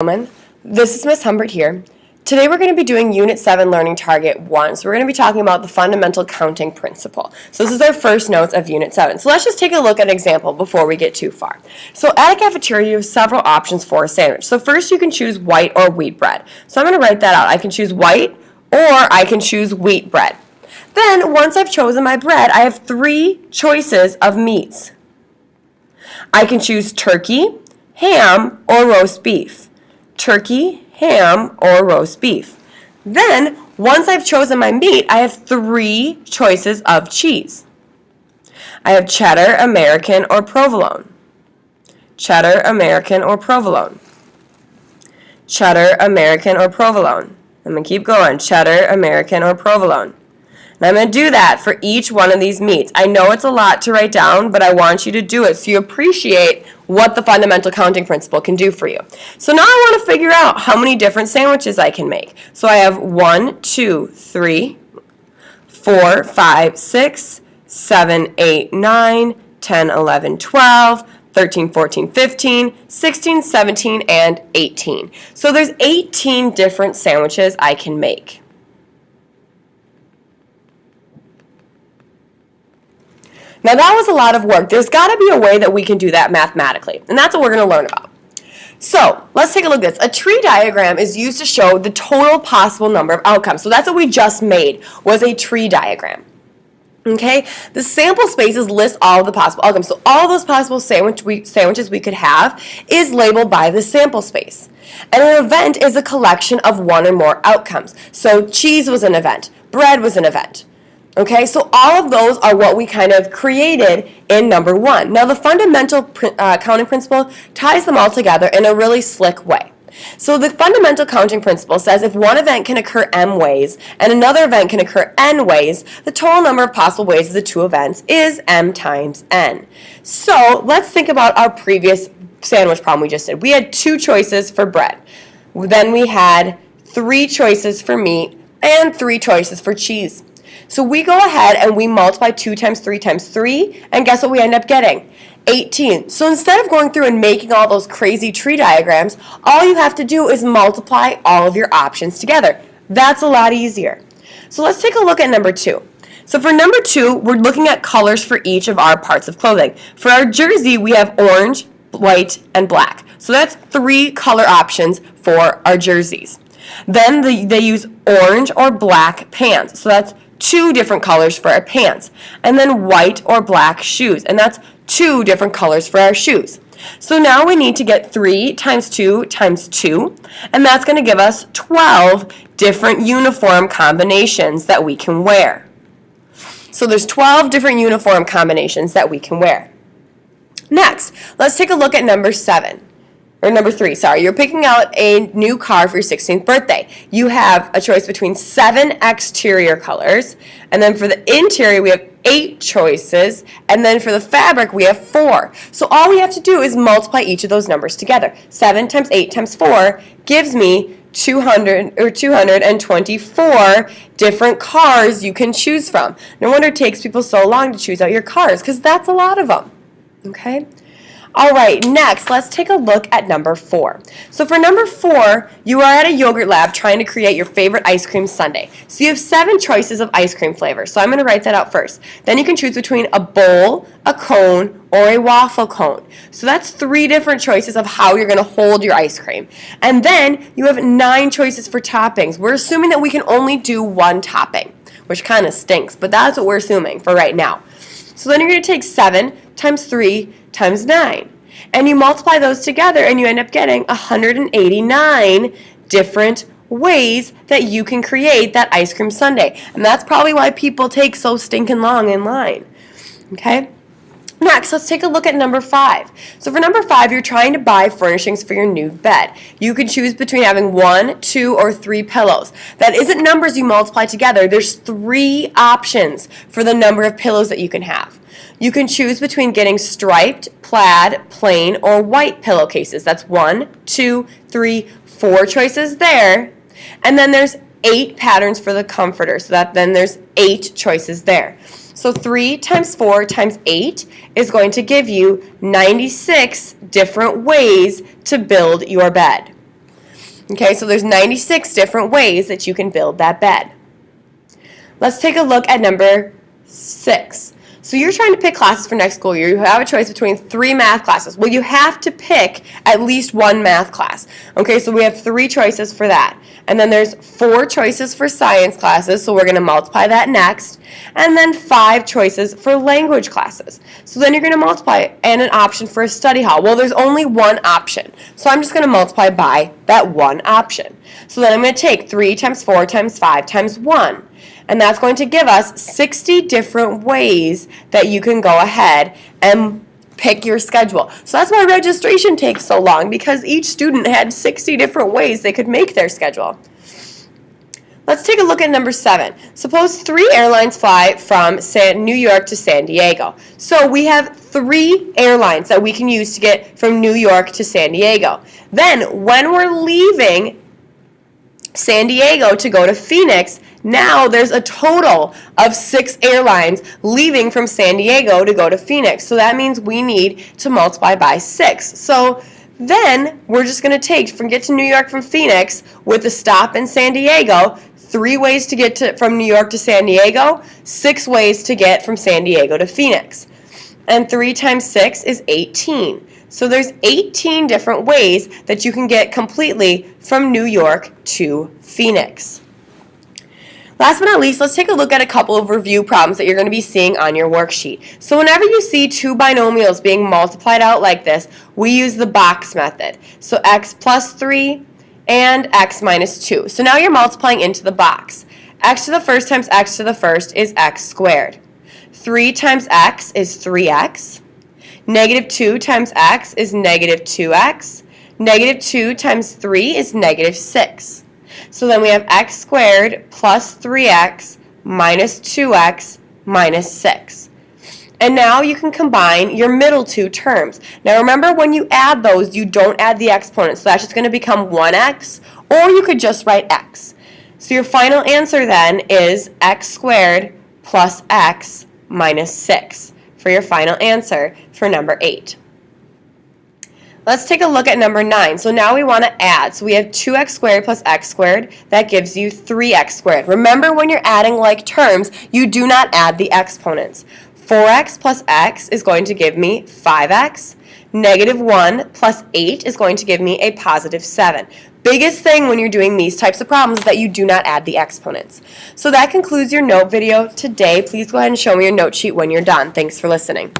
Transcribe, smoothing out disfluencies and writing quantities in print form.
Gentlemen, this is Ms. Humbert here. Today we're going to be doing Unit 7 Learning Target 1. So we're going to be talking about the fundamental counting principle. So this is our first notes of Unit 7. So let's just take a look at an example before we get too far. So at a cafeteria you have several options for a sandwich. So first you can choose white or wheat bread. So I'm going to write that out. I can choose white or I can choose wheat bread. Then once I've chosen my bread, I have three choices of meats. I can choose turkey, ham, or roast beef. Turkey, ham, or roast beef. Then, once I've chosen my meat, I have three choices of cheese. I have cheddar, American, or provolone. Cheddar, American, or provolone. Cheddar, American, or provolone. I'm going to keep going. Cheddar, American, or provolone. And I'm going to do that for each one of these meats. I know it's a lot to write down, but I want you to do it so you appreciate what the fundamental counting principle can do for you. So now I want to figure out how many different sandwiches I can make. So I have 1, 2, 3, 4, 5, 6, 7, 8, 9, 10, 11, 12, 13, 14, 15, 16, 17, and 18. So there's 18 different sandwiches I can make. Now that was a lot of work. There's got to be a way that we can do that mathematically, and that's what we're going to learn about. So let's take a look at this. A tree diagram is used to show the total possible number of outcomes. So that's what we just made, was a tree diagram. Okay, the sample spaces list all of the possible outcomes. So all those possible sandwiches we could have is labeled by the sample space. And an event is a collection of one or more outcomes. So cheese was an event, bread was an event. Okay, so all of those are what we kind of created in number 1. Now the fundamental counting principle ties them all together in a really slick way. So the fundamental counting principle says if one event can occur m ways and another event can occur n ways, the total number of possible ways of the two events is m times n. So let's think about our previous sandwich problem we just did. We had 2 choices for bread. Then we had 3 choices for meat and 3 choices for cheese. So we go ahead and we multiply 2 times 3 times 3, and guess what we end up getting? 18. So instead of going through and making all those crazy tree diagrams, all you have to do is multiply all of your options together. That's a lot easier. So let's take a look at number 2. So for number 2, we're looking at colors for each of our parts of clothing. For our jersey, we have orange, white, and black. So that's 3 color options for our jerseys. Then they use orange or black pants. So that's 2 different colors for our pants. And then white or black shoes. And that's 2 different colors for our shoes. So now we need to get 3 times 2 times 2. And that's going to give us 12 different uniform combinations that we can wear. So there's 12 different uniform combinations that we can wear. Next, let's take a look at number 3, sorry. You're picking out a new car for your 16th birthday. You have a choice between 7 exterior colors, and then for the interior we have 8 choices, and then for the fabric we have 4. So all we have to do is multiply each of those numbers together. 7 times 8 times 4 gives me 224 different cars you can choose from. No wonder it takes people so long to choose out your cars, because that's a lot of them. Okay? All right, next, let's take a look at number 4. So for number 4, you are at a yogurt lab trying to create your favorite ice cream sundae. So you have 7 choices of ice cream flavors. So I'm going to write that out first. Then you can choose between a bowl, a cone, or a waffle cone. So that's 3 different choices of how you're going to hold your ice cream. And then you have 9 choices for toppings. We're assuming that we can only do 1 topping, which kind of stinks, but that's what we're assuming for right now. So then you're going to take 7 times 3 times 9. And you multiply those together and you end up getting 189 different ways that you can create that ice cream sundae. And that's probably why people take so stinking long in line. Okay? Next, let's take a look at number 5. So for number 5, you're trying to buy furnishings for your new bed. You can choose between having 1, 2, or 3 pillows. That isn't numbers you multiply together. There's 3 options for the number of pillows that you can have. You can choose between getting striped, plaid, plain, or white pillowcases. That's 1, 2, 3, 4 choices there. And then there's 8 patterns for the comforter. So then there's 8 choices there. So 3 times 4 times 8 is going to give you 96 different ways to build your bed. Okay, so there's 96 different ways that you can build that bed. Let's take a look at number 6. So you're trying to pick classes for next school year. You have a choice between 3 math classes. Well, you have to pick at least 1 math class. Okay, so we have 3 choices for that. And then there's 4 choices for science classes, so we're going to multiply that next. And then 5 choices for language classes. So then you're going to multiply and an option for a study hall. Well, there's only 1 option. So I'm just going to multiply by that 1 option. So then I'm going to take 3 times 4 times 5 times 1. And that's going to give us 60 different ways that you can go ahead and pick your schedule. So that's why registration takes so long, because each student had 60 different ways they could make their schedule. Let's take a look at number 7. Suppose 3 airlines fly from New York to San Diego. So we have 3 airlines that we can use to get from New York to San Diego. Then when we're leaving San Diego to go to Phoenix, now there's a total of 6 airlines leaving from San Diego to go to Phoenix. So that means we need to multiply by 6. So then we're just going to take from get to New York from Phoenix with a stop in San Diego, 3 ways to get from New York to San Diego, 6 ways to get from San Diego to Phoenix. And 3 times 6 is 18. So there's 18 different ways that you can get completely from New York to Phoenix. Last but not least, let's take a look at a couple of review problems that you're going to be seeing on your worksheet. So whenever you see 2 binomials being multiplied out like this, we use the box method. So x plus 3 and x minus 2. So now you're multiplying into the box. X to the first times x to the first is x squared. 3 times x is 3x. Negative 2 times x is negative 2x. Negative 2 times 3 is negative 6. So then we have x squared plus 3x minus 2x minus 6. And now you can combine your middle 2 terms. Now remember, when you add those, you don't add the exponents. So that's just going to become 1x, or you could just write x. So your final answer then is x squared plus x minus 6 for your final answer for number 8. Let's take a look at number 9. So now we want to add. So we have 2x squared plus x squared. That gives you 3x squared. Remember, when you're adding like terms, you do not add the exponents. 4x plus x is going to give me 5x. Negative 1 plus 8 is going to give me a positive 7. Biggest thing when you're doing these types of problems is that you do not add the exponents. So that concludes your note video today. Please go ahead and show me your note sheet when you're done. Thanks for listening.